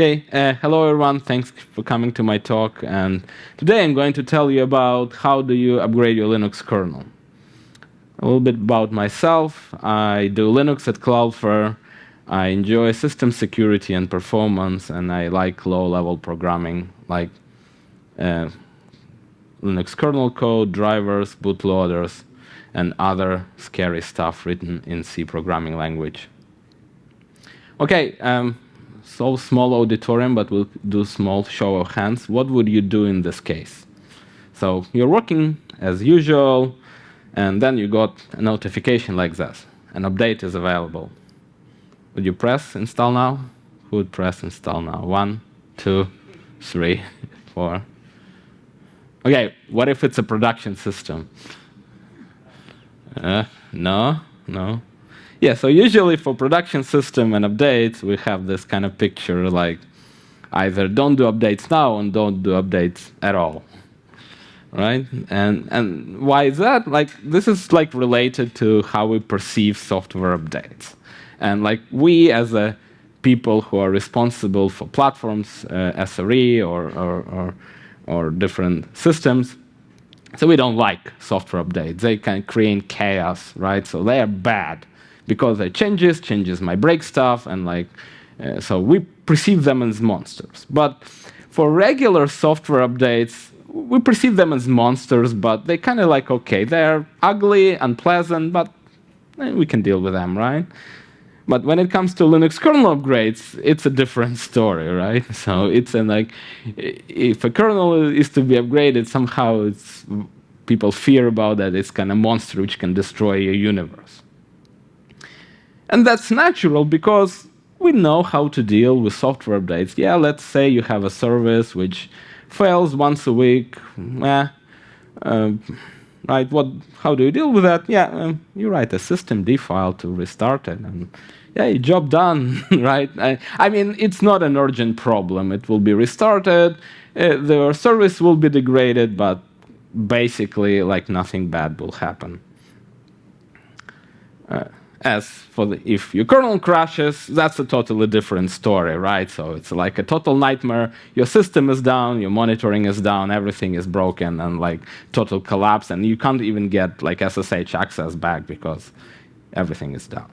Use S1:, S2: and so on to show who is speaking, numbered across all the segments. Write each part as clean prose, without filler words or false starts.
S1: Okay, hello everyone, thanks for coming to my talk. And today I'm going to tell you about how do you upgrade your Linux kernel. A little bit about myself. I do Linux at Cloudflare. I enjoy system security and performance, and I like low-level programming, like Linux kernel code, drivers, bootloaders, and other scary stuff written in C programming language. Okay, so small auditorium, but we'll do small show of hands. What would you do in this case? So you're working as usual, and then you got a notification like this. An update is available. Would you press install now? Who would press install now? 1, 2, 3, 4. Okay, what if it's a production system? No. Yeah, so usually for production system and updates, we have this kind of picture like either don't do updates now and don't do updates at all, right? And why is that? Like this is like related to how we perceive software updates, and like we as a people who are responsible for platforms, SRE or different systems. So we don't like software updates. They can create chaos, right? So they are bad. Because they changes might break stuff, and like, so we perceive them as monsters. But for regular software updates, we perceive them as monsters, but they kind of like, okay, they're ugly, unpleasant, but we can deal with them, right? But when it comes to Linux kernel upgrades, it's a different story, right? So it's like, if a kernel is to be upgraded, somehow people fear about that. It's kind of monster which can destroy your universe. And that's natural because we know how to deal with software updates. Yeah, let's say you have a service which fails once a week. Right? How do you deal with that? Yeah, you write a systemd file to restart it, and yeah, job done, right? I mean, it's not an urgent problem. It will be restarted. The service will be degraded, but basically, like nothing bad will happen. As for if your kernel crashes, that's a totally different story, right? So it's like a total nightmare. Your system is down, your monitoring is down, everything is broken, and like total collapse, and you can't even get like SSH access back because everything is down.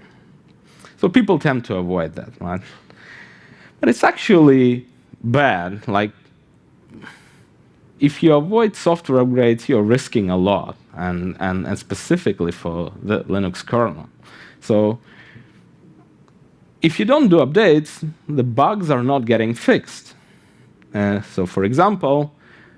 S1: So people tend to avoid that, right? But it's actually bad. Like if you avoid software upgrades, you're risking a lot, and specifically for the Linux kernel. So if you don't do updates, the bugs are not getting fixed. So for example,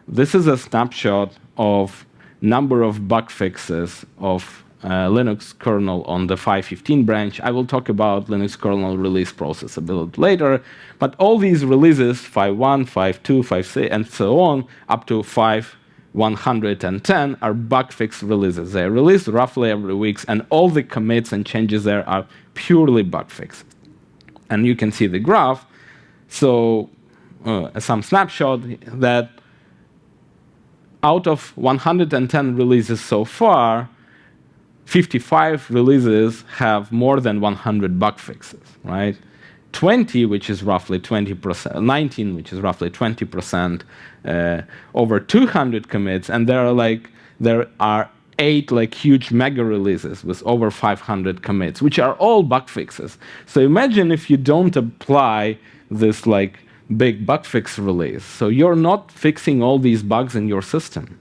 S1: this is a snapshot of number of bug fixes of Linux kernel on the 5.15 branch. I will talk about Linux kernel release process a bit later, but all these releases, 5.1, 5.2, 5.6, and so on, up to 5.110 are bug fix releases. They are released roughly every week, and all the commits and changes there are purely bug fixes. And you can see the graph. So some snapshot that out of 110 releases so far, 55 releases have more than 100 bug fixes, right? 20, which is roughly 20%, 19, which is roughly 20%, over 200 commits, and there are 8 like huge mega releases with over 500 commits, which are all bug fixes. So imagine if you don't apply this like big bug fix release. So you're not fixing all these bugs in your system.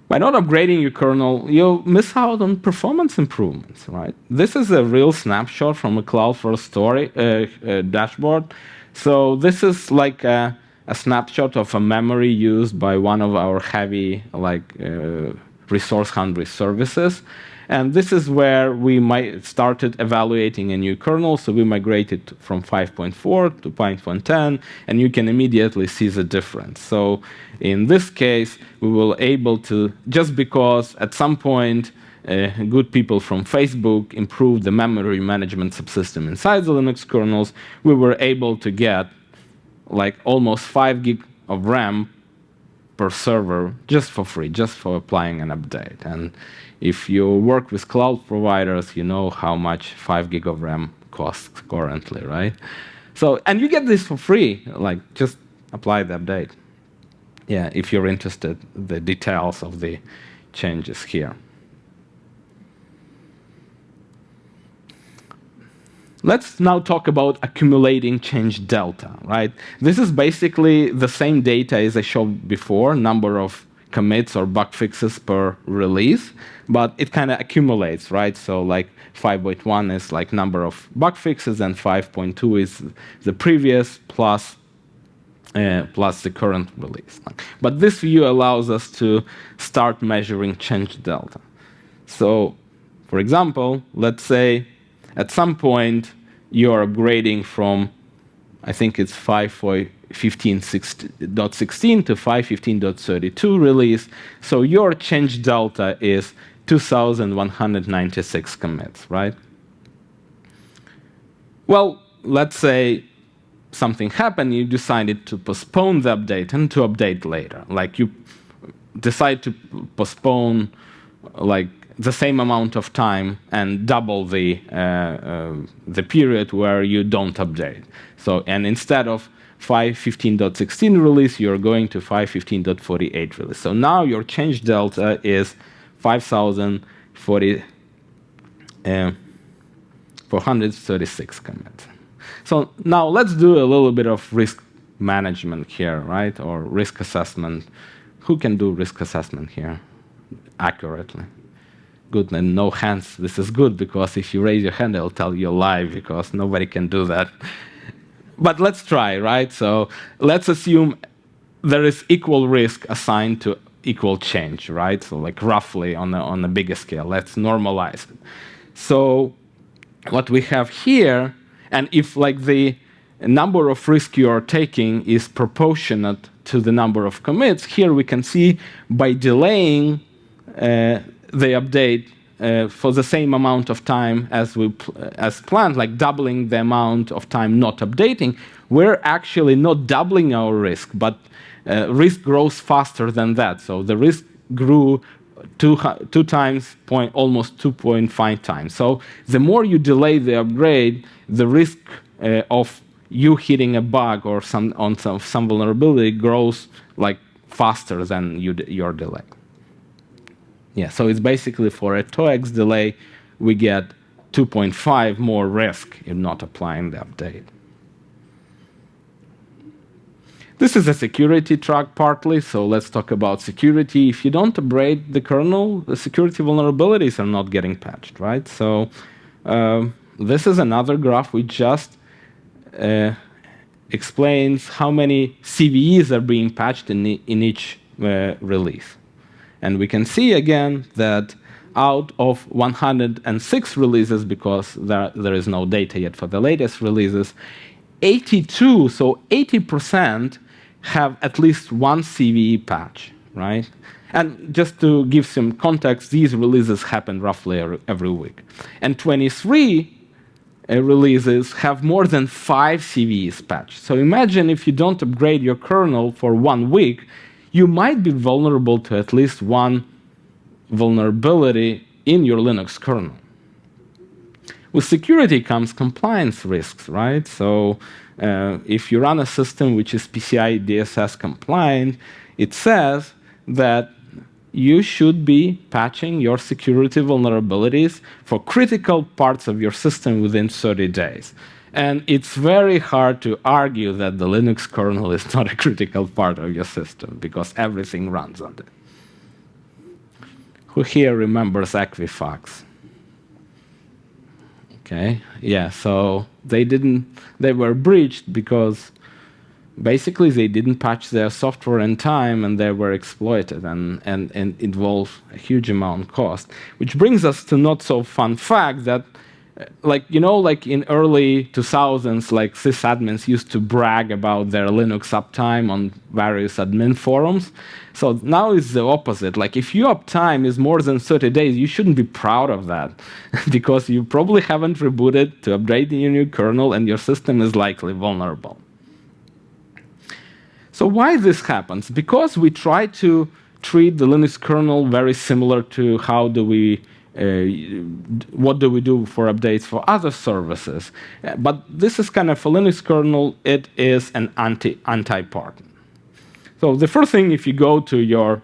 S1: By not upgrading your kernel, you'll miss out on performance improvements, right? This is a real snapshot from a Cloudflare story dashboard. So this is like a snapshot of a memory used by one of our heavy resource-hungry services. And this is where we started evaluating a new kernel. So we migrated from 5.4 to 5.10, and you can immediately see the difference. So in this case, we were able to, just because at some point, good people from Facebook improved the memory management subsystem inside the Linux kernels, we were able to get like almost 5 gig of RAM per server just for free, just for applying an update. And if you work with cloud providers, you know how much 5 gig of RAM costs currently, right? So, and you get this for free, like just apply the update. Yeah, if you're interested, the details of the changes here. Let's now talk about accumulating change delta, right? This is basically the same data as I showed before, number of commits or bug fixes per release, but it kind of accumulates, right? So like 5.1 is like number of bug fixes, and 5.2 is the previous plus the current release. But this view allows us to start measuring change delta. So, for example, let's say at some point you're upgrading from, I think it's 5.15.16 to 5.15.32 release. So your change delta is 2,196 commits, right? Well, let's say something happened, you decided to postpone the update and to update later. Like you decide to postpone like the same amount of time and double the period where you don't update. So, and instead of 5.15.16 release, you're going to 5.15.48 release. So now your change delta is 436 commits. So now let's do a little bit of risk management here, right? Or risk assessment. Who can do risk assessment here accurately? Good, and no hands. This is good, because if you raise your hand, I'll tell you a lie, because nobody can do that. But let's try, right? So let's assume there is equal risk assigned to equal change, right? So like roughly on a bigger scale. Let's normalize it. So what we have here, and if like the number of risk you are taking is proportionate to the number of commits, here we can see by delaying the update for the same amount of time as planned, like doubling the amount of time not updating, we're actually not doubling our risk, but risk grows faster than that. So the risk grew two times, almost 2.5 times. So the more you delay the upgrade, the risk of you hitting a bug or some vulnerability grows like faster than your delay. Yeah, so it's basically for a 2x delay, we get 2.5 more risk in not applying the update. This is a security track partly, so let's talk about security. If you don't upgrade the kernel, the security vulnerabilities are not getting patched, right? So this is another graph which just explains how many CVEs are being patched in each release. And we can see again that out of 106 releases, because there is no data yet for the latest releases, 82, so 80%, have at least one CVE patch, right? And just to give some context, these releases happen roughly every week. And 23 releases have more than 5 CVEs patched. So imagine if you don't upgrade your kernel for 1 week, you might be vulnerable to at least one vulnerability in your Linux kernel. With security comes compliance risks, right? So if you run a system which is PCI DSS compliant, it says that you should be patching your security vulnerabilities for critical parts of your system within 30 days. And it's very hard to argue that the Linux kernel is not a critical part of your system, because everything runs on it. Who here remembers Equifax? Okay, yeah, so they were breached because basically they didn't patch their software in time, and they were exploited and involved a huge amount of cost. Which brings us to not so fun fact that, like, you know, like in early 2000s, like sysadmins used to brag about their Linux uptime on various admin forums. So now it's the opposite. Like if your uptime is more than 30 days, you shouldn't be proud of that because you probably haven't rebooted to upgrade your new kernel and your system is likely vulnerable. So why this happens? Because we try to treat the Linux kernel very similar to how do we what do we do for updates for other services? But this is kind of, for Linux kernel, it is an anti-partner. So the first thing, if you go to your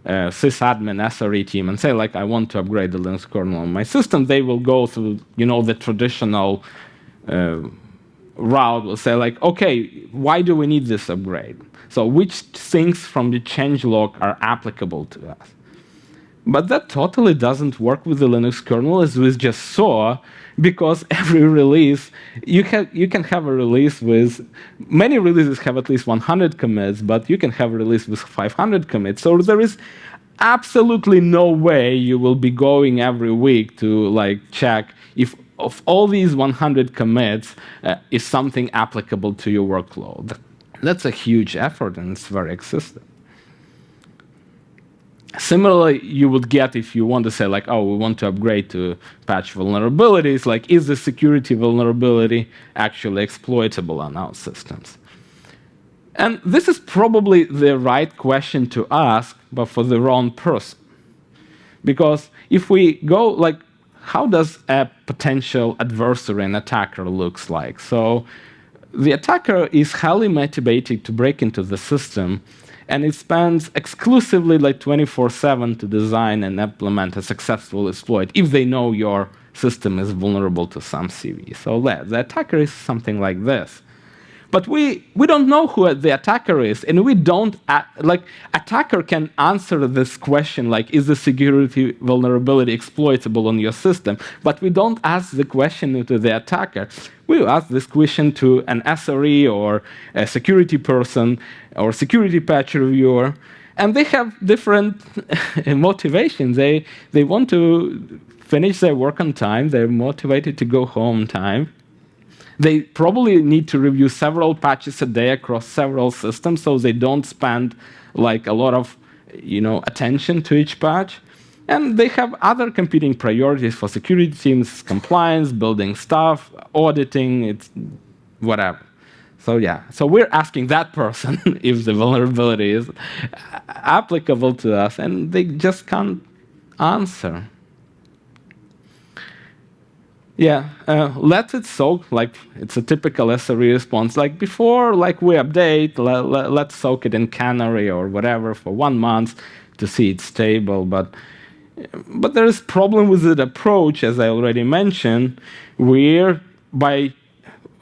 S1: sysadmin SRE team and say, like, I want to upgrade the Linux kernel on my system, they will go through, the traditional route. Will say, like, okay, why do we need this upgrade? So which things from the changelog are applicable to us? But that totally doesn't work with the Linux kernel, as we just saw, because every release, you can have a release with, many releases have at least 100 commits, but you can have a release with 500 commits. So there is absolutely no way you will be going every week to check if of all these 100 commits is something applicable to your workload. That's a huge effort, and it's very exhaustive. Similarly, you would get if you want to say, like, oh, we want to upgrade to patch vulnerabilities, like, is the security vulnerability actually exploitable on our systems? And this is probably the right question to ask, but for the wrong person. Because if we go, like, how does a potential adversary and attacker looks like? So the attacker is highly motivated to break into the system, and it spends exclusively 24/7 to design and implement a successful exploit if they know your system is vulnerable to some CV. So the attacker is something like this. But we don't know who the attacker is, and we don't, attacker can answer this question, like, is the security vulnerability exploitable on your system? But we don't ask the question to the attacker. We ask this question to an SRE or a security person or security patch reviewer, and they have different motivations. They want to finish their work on time. They're motivated to go home on time. They probably need to review several patches a day across several systems, so they don't spend a lot of attention to each patch. And they have other competing priorities for security teams: compliance, building stuff, auditing, it's whatever. So yeah, so we're asking that person if the vulnerability is applicable to us, and they just can't answer. Yeah, let it soak, it's a typical SRE response. Before we update, let's soak it in Canary or whatever for 1 month to see it's stable. But there is problem with the approach, as I already mentioned, where by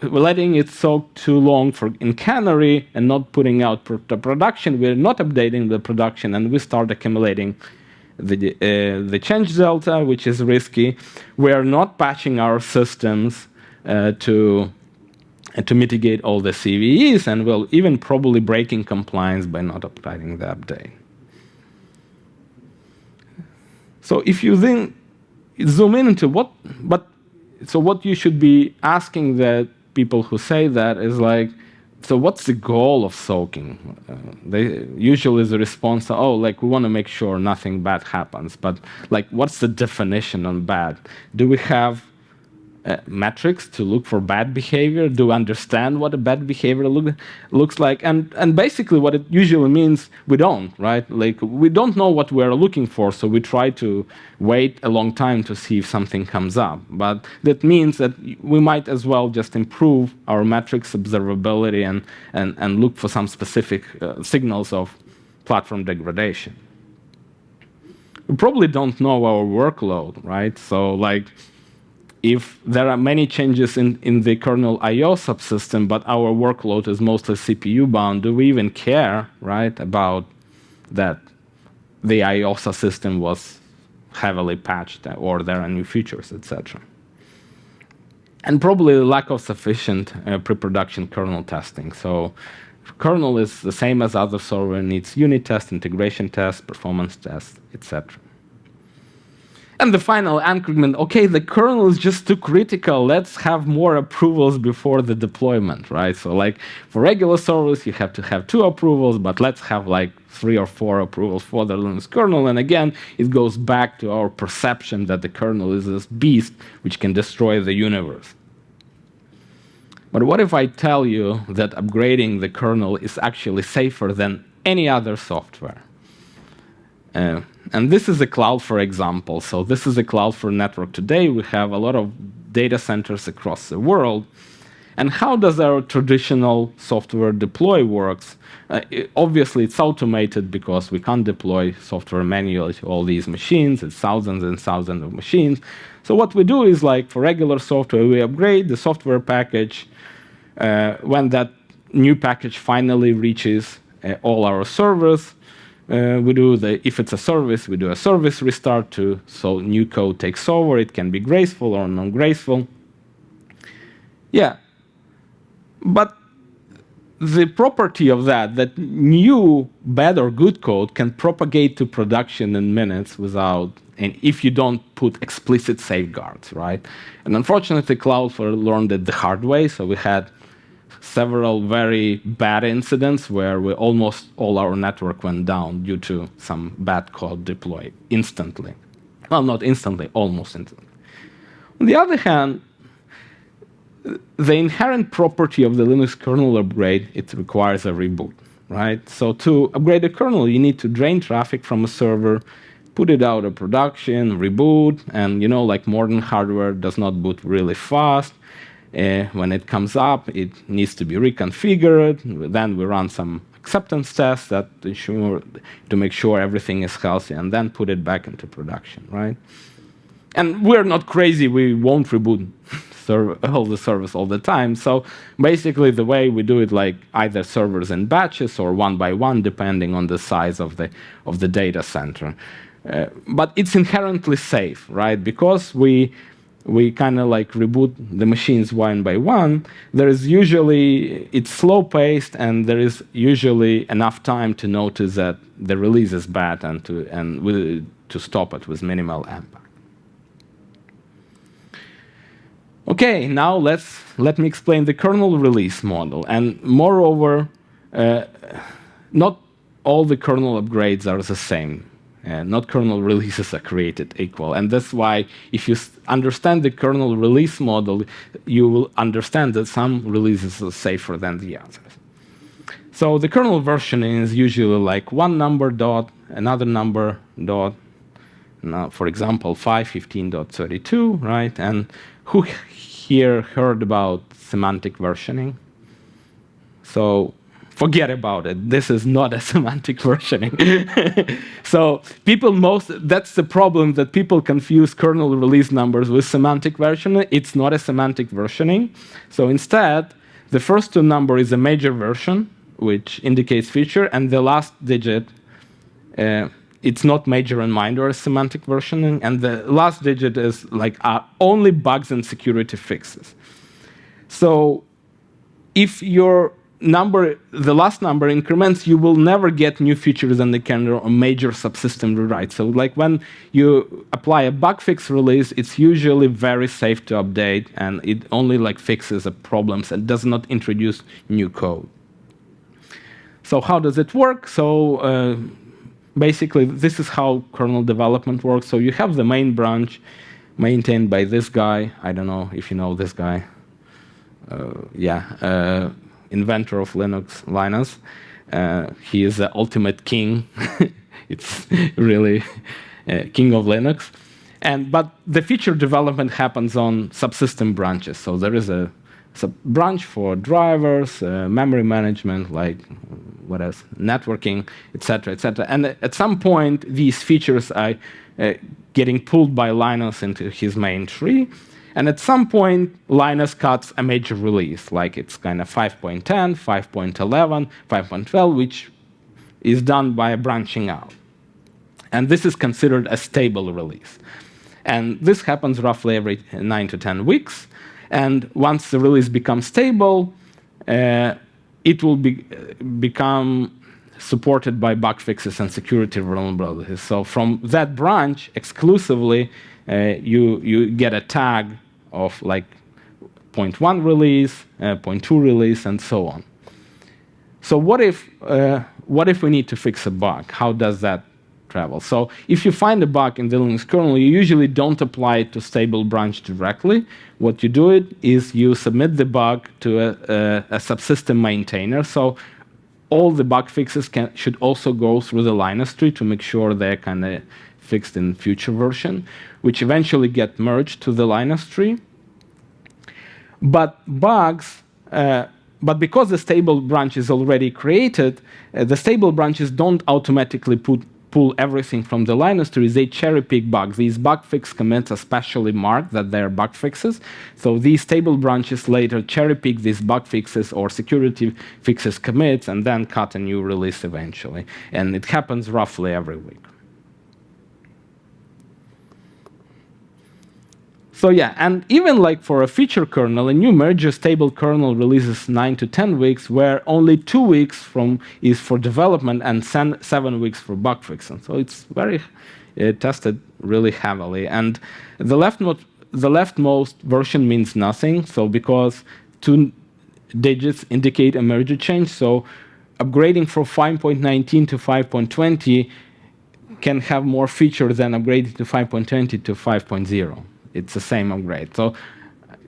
S1: letting it soak too long in Canary and not putting out to production, we're not updating the production, and we start accumulating the change delta, which is risky. We are not patching our systems to mitigate all the CVEs, and we'll even probably breaking compliance by not updating the update. So if you then zoom in into what you should be asking the people who say that is so what's the goal of soaking? Usually the response, we want to make sure nothing bad happens. But what's the definition on bad? Do we have metrics to look for bad behavior? Do we understand what a bad behavior looks like? And basically what it usually means, we don't, right? We don't know what we're looking for, so we try to wait a long time to see if something comes up. But that means that we might as well just improve our metrics observability and look for some specific signals of platform degradation. We probably don't know our workload, right? So if there are many changes in the kernel I/O subsystem, but our workload is mostly CPU bound, do we even care, right, about that the I/O subsystem was heavily patched or there are new features, etc.? And probably the lack of sufficient pre-production kernel testing. So kernel is the same as other software, needs unit tests, integration tests, performance tests, etc. And the final increment, okay, the kernel is just too critical. Let's have more approvals before the deployment, right? So for regular servers, you have to have 2 approvals, but let's have 3 or 4 approvals for the Linux kernel. And again, it goes back to our perception that the kernel is this beast which can destroy the universe. But what if I tell you that upgrading the kernel is actually safer than any other software? And this is a Cloudflare example. So this is a Cloudflare network today. We have a lot of data centers across the world. And how does our traditional software deploy works? Obviously, it's automated because we can't deploy software manually to all these machines. It's thousands and thousands of machines. So what we do is, like for regular software, we upgrade the software package. When that new package finally reaches all our servers, we do if it's a service, we do a service restart so new code takes over. It can be graceful or non-graceful. Yeah. But the property of that new bad or good code can propagate to production in minutes and if you don't put explicit safeguards, right? And unfortunately, Cloudflare learned it the hard way. So we had several very bad incidents where almost all our network went down due to some bad code deployed instantly. Well, not instantly, almost instantly. On the other hand, the inherent property of the Linux kernel upgrade, it requires a reboot, right? So to upgrade a kernel, you need to drain traffic from a server, put it out of production, reboot, and like modern hardware does not boot really fast. When it comes up, it needs to be reconfigured. Then we run some acceptance tests to make sure everything is healthy, and then put it back into production, right? And we're not crazy. We won't reboot all the servers all the time. So basically, the way we do it, like either servers in batches or one by one, depending on the size of the data center. But it's inherently safe, right? Because we kind of like reboot the machines one by one. It's slow-paced, and there is usually enough time to notice that the release is bad and to stop it with minimal impact. Okay, now let me explain the kernel release model. And moreover, not all the kernel upgrades are the same. Not kernel releases are created equal. And that's why if you understand the kernel release model, you will understand that some releases are safer than the others. So the kernel versioning is usually like one number dot, another number dot. Now, for example, 5.15.32, right? And who here heard about semantic versioning? So forget about it. This is not a semantic versioning. So that's the problem, that people confuse kernel release numbers with semantic versioning. It's not a semantic versioning. So instead, the first two number is a major version, which indicates feature, and the last digit, it's not major and minor as semantic versioning, and the last digit is like only bugs and security fixes. So if the last number increments, you will never get new features in the kernel or major subsystem rewrite. So like when you apply a bug fix release, it's usually very safe to update, and it only like fixes the problems and does not introduce new code. So how does it work? So basically, this is how kernel development works. So you have the main branch maintained by this guy. I don't know if you know this guy. Inventor of Linux. He is the ultimate king. It's really king of Linux. But the feature development happens on subsystem branches. So there is a branch for drivers, memory management, like what else, networking, etc., etc. And at some point, these features are getting pulled by Linus into his main tree. And at some point, Linus cuts a major release, like it's kind of 5.10, 5.11, 5.12, which is done by branching out. And this is considered a stable release. And this happens roughly every 9 to 10 weeks. And once the release becomes stable, it will become supported by bug fixes and security vulnerabilities. So from that branch exclusively, you get a tag of like 0.1 release, 0.2 release, and so on. So what if we need to fix a bug? How does that travel? So if you find a bug in the Linux kernel, you usually don't apply it to stable branch directly. What you do is you submit the bug to a subsystem maintainer. So all the bug fixes should also go through the Linux tree to make sure they're kind of fixed in future version, which eventually get merged to the Linux tree. But bugs, but because the stable branch is already created, the stable branches don't automatically pull everything from the Linux tree. They cherry pick bugs. These bug fix commits are specially marked that they're bug fixes. So these stable branches later cherry pick these bug fixes or security fixes commits and then cut a new release eventually. And it happens roughly every week. So yeah, and even like for a feature kernel, a new merge stable kernel releases 9 to 10 weeks, where only 2 weeks is for development and 7 weeks for bug fixing. So it's very tested really heavily. And the leftmost version means nothing. So because 2 digits indicate a merge change, so upgrading from 5.19 to 5.20 can have more feature than upgrading to 5.20 to 5.0. It's the same upgrade. So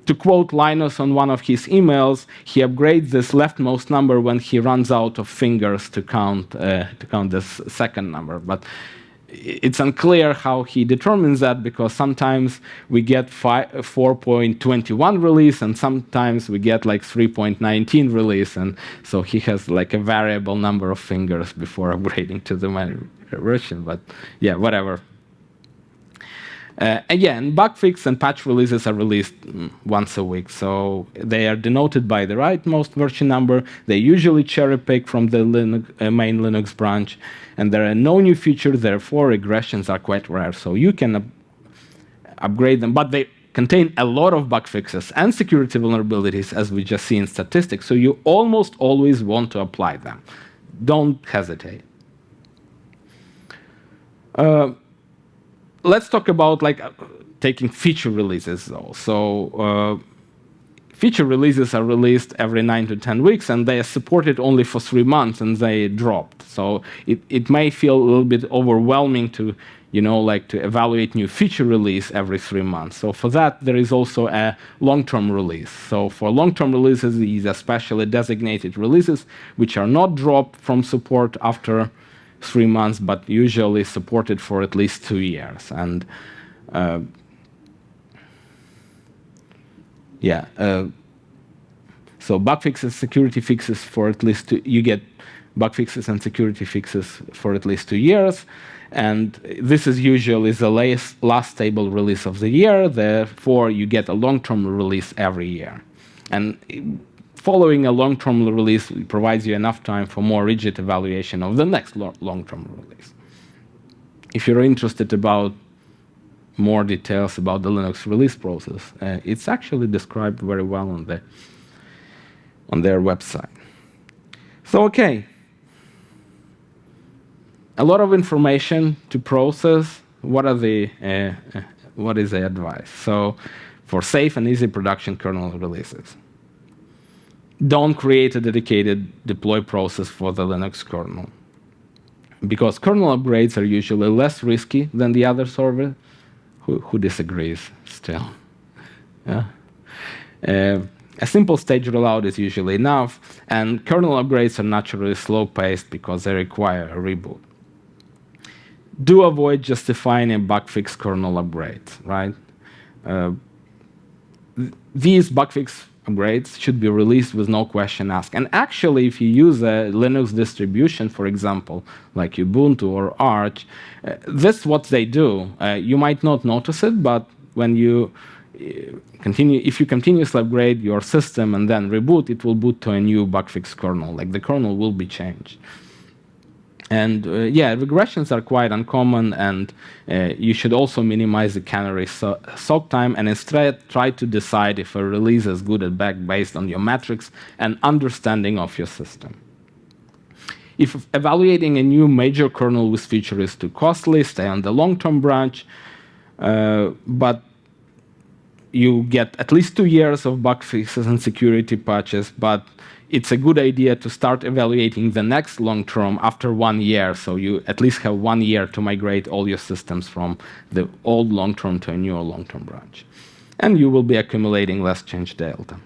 S1: to quote Linus on one of his emails, he upgrades this leftmost number when he runs out of fingers to count this second number. But it's unclear how he determines that, because sometimes we get 4.21 release and sometimes we get like 3.19 release, and so he has like a variable number of fingers before upgrading to the main version. But yeah, whatever. Again, bug fix and patch releases are released once a week, so they are denoted by the rightmost version number. They usually cherry pick from the main Linux branch, and there are no new features, therefore regressions are quite rare. So you can upgrade them, but they contain a lot of bug fixes and security vulnerabilities, as we just see in statistics, so you almost always want to apply them. Don't hesitate. Let's talk about like taking feature releases though. So feature releases are released every 9 to 10 weeks, and they are supported only for 3 months, and they dropped. So it may feel a little bit overwhelming to, like to evaluate new feature release every 3 months. So for that, there is also a long-term release. So for long-term releases, these are specially designated releases, which are not dropped from support after 3 months, but usually supported for at least 2 years. And so bug fixes, security fixes for at least you get bug fixes and security fixes for at least 2 years. And this is usually the last stable release of the year. Therefore, you get a long-term release every year. And following a long-term release provides you enough time for more rigid evaluation of the next long-term release. If you're interested about more details about the Linux release process, it's actually described very well on their website. So, okay. A lot of information to process. What is the advice? So, for safe and easy production kernel releases, don't create a dedicated deploy process for the Linux kernel, because kernel upgrades are usually less risky than the other server. Who disagrees still? Yeah. A simple stage rollout is usually enough, and kernel upgrades are naturally slow-paced because they require a reboot. Do avoid justifying a bug fix kernel upgrades, right? These bug fix upgrades should be released with no question asked. And actually, if you use a Linux distribution, for example, like Ubuntu or Arch, this is what they do. You might not notice it, but when you if you continuously upgrade your system and then reboot, it will boot to a new bug fix kernel. Like the kernel will be changed. And regressions are quite uncommon, and you should also minimize the canary soak time, and instead try to decide if a release is good or bad based on your metrics and understanding of your system. If evaluating a new major kernel with feature is too costly, stay on the long-term branch, but you get at least 2 years of bug fixes and security patches, but it's a good idea to start evaluating the next long-term after 1 year, so you at least have 1 year to migrate all your systems from the old long-term to a newer long-term branch. And you will be accumulating less change delta.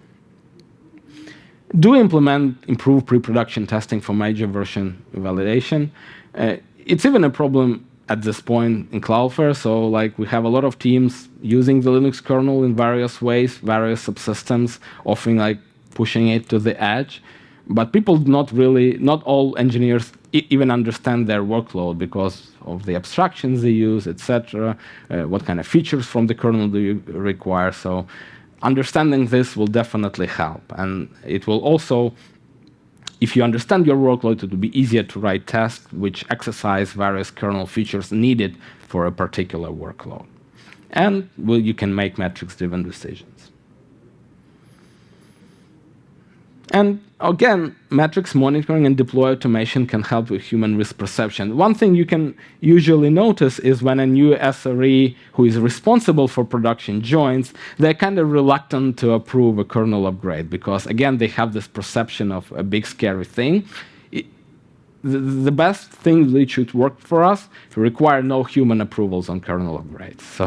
S1: Do implement improved pre-production testing for major version validation. It's even a problem at this point in Cloudflare. So like we have a lot of teams using the Linux kernel in various ways, various subsystems, often like pushing it to the edge. But people not all engineers even understand their workload because of the abstractions they use, etc. What kind of features from the kernel do you require? So understanding this will definitely help. And it will also, if you understand your workload, it will be easier to write tests which exercise various kernel features needed for a particular workload. And you can make metrics-driven decisions. And again, metrics monitoring and deploy automation can help with human risk perception. One thing you can usually notice is when a new SRE who is responsible for production joins, they're kind of reluctant to approve a kernel upgrade because, again, they have this perception of a big, scary thing. The best thing that should work for us to require no human approvals on kernel upgrades. So,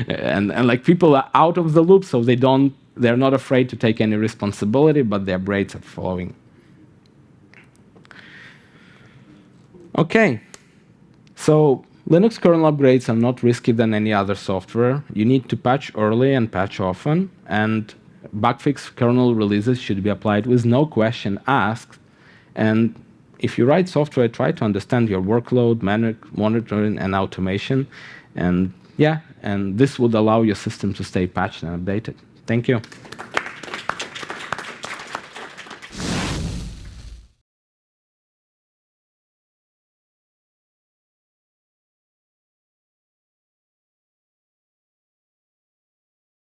S1: and like people are out of the loop, so they're not afraid to take any responsibility, but their upgrades are following. Okay, so Linux kernel upgrades are not risky than any other software. You need to patch early and patch often, and bugfix kernel releases should be applied with no question asked. And if you write software, try to understand your workload, monitoring, and automation. And yeah, and this would allow your system to stay patched and updated. Thank you.